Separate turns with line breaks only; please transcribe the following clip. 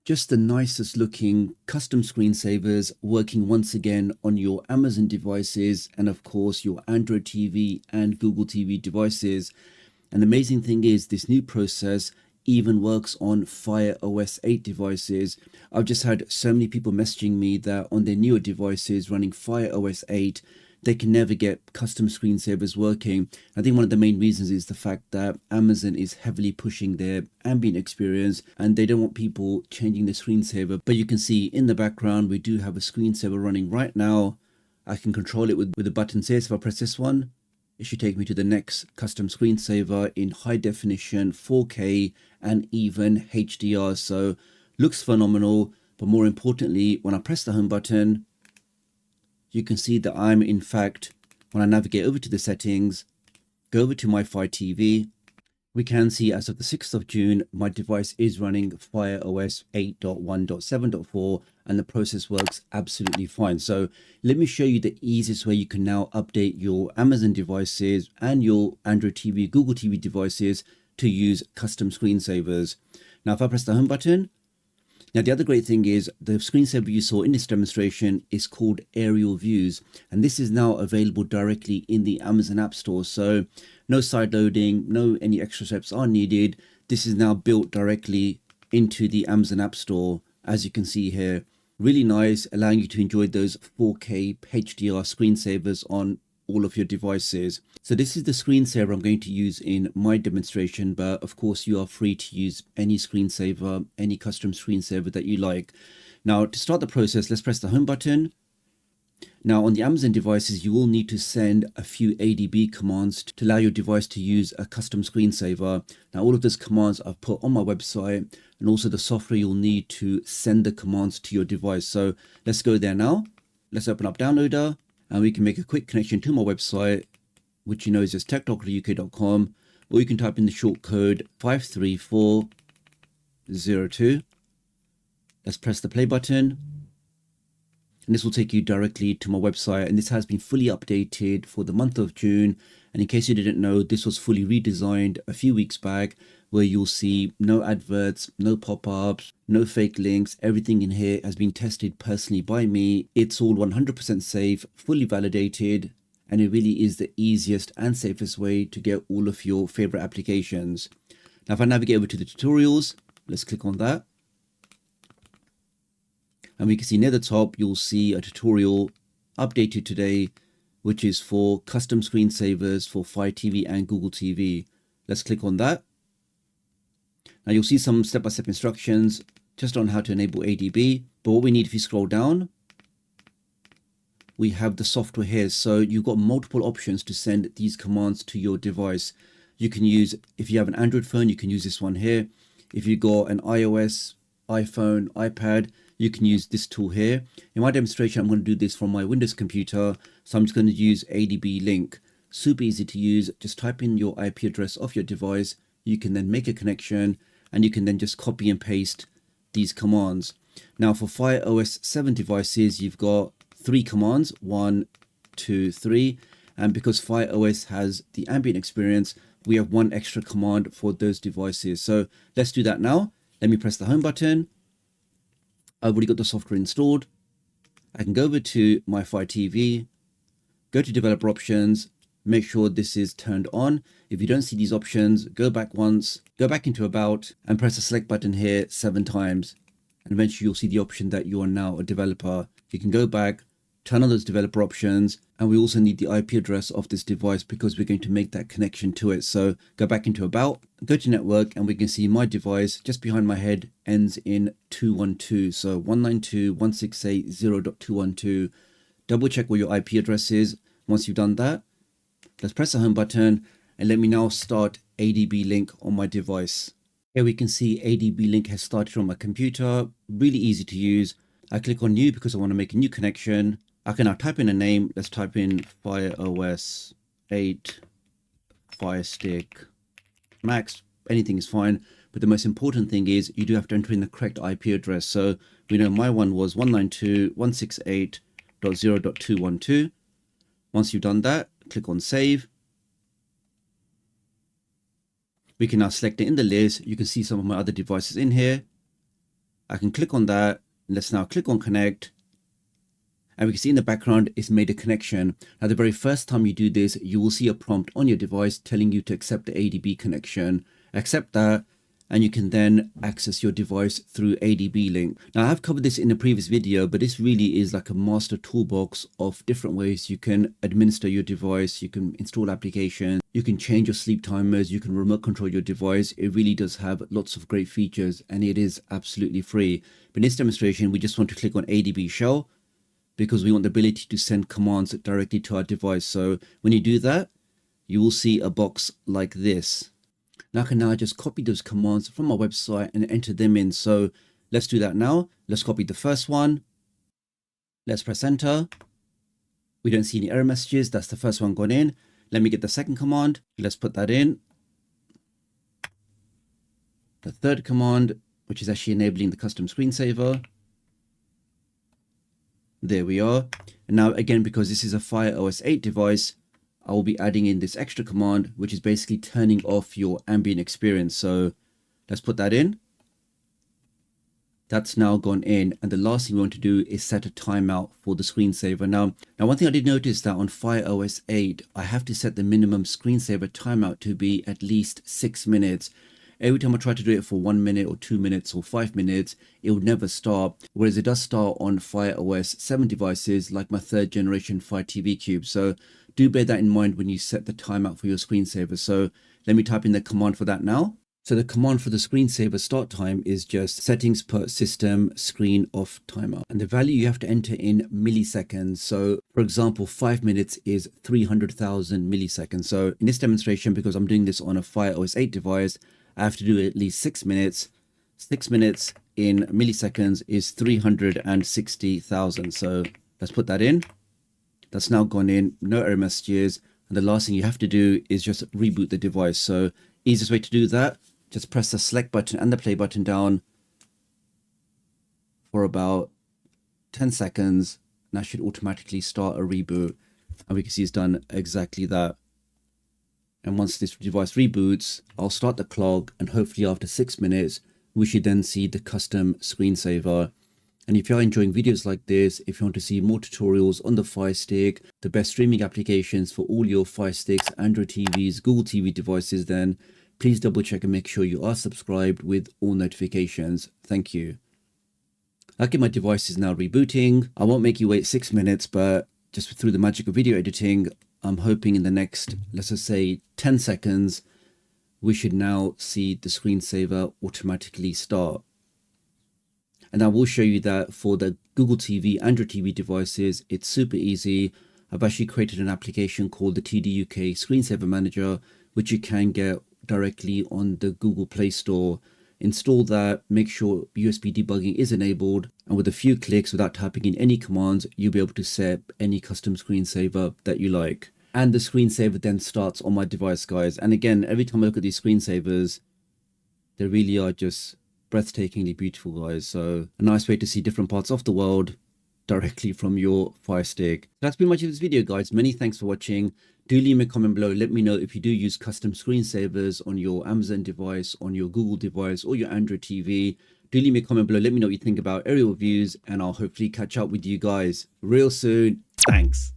Just the nicest looking custom screensavers working once again on your Amazon devices and of course your Android TV and Google TV devices. And the amazing thing is this new process even works on Fire OS 8 devices. I've just had so many people messaging me that on their newer devices running Fire OS 8, they can never get custom screensavers working. I think one of the main reasons is the fact that Amazon is heavily pushing their ambient experience and they don't want people changing the screensaver. But you can see in the background, we do have a screensaver running right now. I can control it with the buttons here. So if I press this one, it should take me to the next custom screensaver in high definition, 4K and even HDR. So looks phenomenal. But more importantly, when I press the home button, you can see that I'm in fact, when I navigate over to the settings, go over to my Fire TV, we can see as of the 6th of June, my device is running Fire OS 8.1.7.4 and the process works absolutely fine. So let me show you the easiest way you can now update your Amazon devices and your Android TV, Google TV devices to use custom screensavers. Now, if I press the home button, now, the other great thing is the screensaver you saw in this demonstration is called Aerial Views, and this is now available directly in the Amazon App Store. So no side loading, no any extra steps are needed. This is now built directly into the Amazon App Store, as you can see here. Really nice, allowing you to enjoy those 4K HDR screensavers on all of your devices. So this is the screensaver I'm going to use in my demonstration, but of course you are free to use any screensaver, any custom screensaver that you like. Now to start the process, let's press the home button. Now on the Amazon devices, you will need to send a few ADB commands to allow your device to use a custom screensaver. Now all of those commands I've put on my website and also the software you'll need to send the commands to your device. So let's go there now. Let's open up Downloader. And we can make a quick connection to my website, which you know is just TechDoctorUK.com, or you can type in the short code 53402. Let's press the play button. And this will take you directly to my website. And this has been fully updated for the month of June. And in case you didn't know, this was fully redesigned a few weeks back, where you'll see no adverts, no pop-ups, no fake links. Everything in here has been tested personally by me. It's all 100% safe, fully validated, and it really is the easiest and safest way to get all of your favorite applications. Now, if I navigate over to the tutorials, let's click on that. And we can see near the top, you'll see a tutorial updated today, which is for custom screensavers for Fire TV and Google TV. Let's click on that. Now you'll see some step-by-step instructions just on how to enable ADB. But what we need, if you scroll down, we have the software here. So you've got multiple options to send these commands to your device. You can use, if you have an Android phone, you can use this one here. If you've got an iOS, iPhone, iPad, you can use this tool here. In my demonstration, I'm going to do this from my Windows computer. So I'm just going to use ADB link. Super easy to use. Just type in your IP address of your device. You can then make a connection and you can then just copy and paste these commands. Now for Fire OS 7 devices, you've got 3 commands, 1, 2, 3. And because Fire OS has the ambient experience, we have 1 extra command for those devices. So let's do that now. Let me press the home button. I've already got the software installed. I can go over to my Fire TV, go to developer options, make sure this is turned on. If you don't see these options, go back once, go back into about and press the select button here 7 times. And eventually you'll see the option that you are now a developer. You can go back, turn on those developer options, and we also need the IP address of this device because we're going to make that connection to it. So go back into about, go to network, and we can see my device just behind my head ends in 212. So 192.168.0.212. Double check what your IP address is. Once you've done that, let's press the home button and let me now start ADB link on my device. Here we can see ADB link has started on my computer. Really easy to use. I click on new because I want to make a new connection. I can now type in a name. Let's type in Fire OS 8 Firestick Max. Anything is fine. But the most important thing is you do have to enter in the correct IP address. So we know my one was 192.168.0.212. Once you've done that, click on save. We can now select it in the list. You can see some of my other devices in here. I can click on that. Let's now click on connect. And we can see in the background, it's made a connection. Now, the very first time you do this, you will see a prompt on your device telling you to accept the ADB connection. Accept that, and you can then access your device through ADB link. Now, I've covered this in a previous video, but this really is like a master toolbox of different ways you can administer your device. You can install applications, you can change your sleep timers, you can remote control your device. It really does have lots of great features, and it is absolutely free. But in this demonstration, we just want to click on ADB shell, because we want the ability to send commands directly to our device. So when you do that, you will see a box like this. Now I can now just copy those commands from our website and enter them in. So let's do that now. Let's copy the first one. Let's press enter. We don't see any error messages. That's the first one gone in. Let me get the second command. Let's put that in. The third command, which is actually enabling the custom screensaver. There we are. And now again, because this is a Fire OS 8 device, I will be adding in this extra command, which is basically turning off your ambient experience. So let's put that in. That's now gone in. And the last thing we want to do is set a timeout for the screensaver. Now one thing I did notice that on Fire OS 8, I have to set the minimum screensaver timeout to be at least 6 minutes. Every time I try to do it for 1 minute or 2 minutes or 5 minutes, it would never start. Whereas it does start on Fire OS 7 devices like my 3rd generation Fire TV Cube. So do bear that in mind when you set the timeout for your screensaver. So let me type in the command for that now. So the command for the screensaver start time is just settings per system screen off timer. And the value you have to enter in milliseconds. So for example, 5 minutes is 300,000 milliseconds. So in this demonstration, because I'm doing this on a Fire OS 8 device, I have to do at least 6 minutes. 6 minutes in milliseconds is 360,000. So let's put that in. That's now gone in, no error messages. And the last thing you have to do is just reboot the device. So easiest way to do that, just press the select button and the play button down for about 10 seconds. And that should automatically start a reboot. And we can see it's done exactly that. And once this device reboots, I'll start the clock, and hopefully after 6 minutes, we should then see the custom screensaver. And if you're enjoying videos like this, if you want to see more tutorials on the Firestick, the best streaming applications for all your Firesticks, Android TVs, Google TV devices, then please double check and make sure you are subscribed with all notifications. Thank you. Okay, my device is now rebooting. I won't make you wait 6 minutes, but just through the magic of video editing, I'm hoping in the next, let's just say 10 seconds, we should now see the screensaver automatically start. And I will show you that for the Google TV, Android TV devices, it's super easy. I've actually created an application called the TDUK Screensaver Manager, which you can get directly on the Google Play Store. Install that, make sure USB debugging is enabled, and with a few clicks without typing in any commands, you'll be able to set any custom screensaver that you like. And the screensaver then starts on my device, guys. And again, every time I look at these screensavers, they really are just breathtakingly beautiful, guys. So a nice way to see different parts of the world directly from your Firestick. That's pretty much it for this video, guys. Many thanks for watching. Do leave me a comment below. Let me know if you do use custom screensavers on your Amazon device, on your Google device, or your Android TV. Do leave me a comment below. Let me know what you think about aerial views, and I'll hopefully catch up with you guys real soon. Thanks.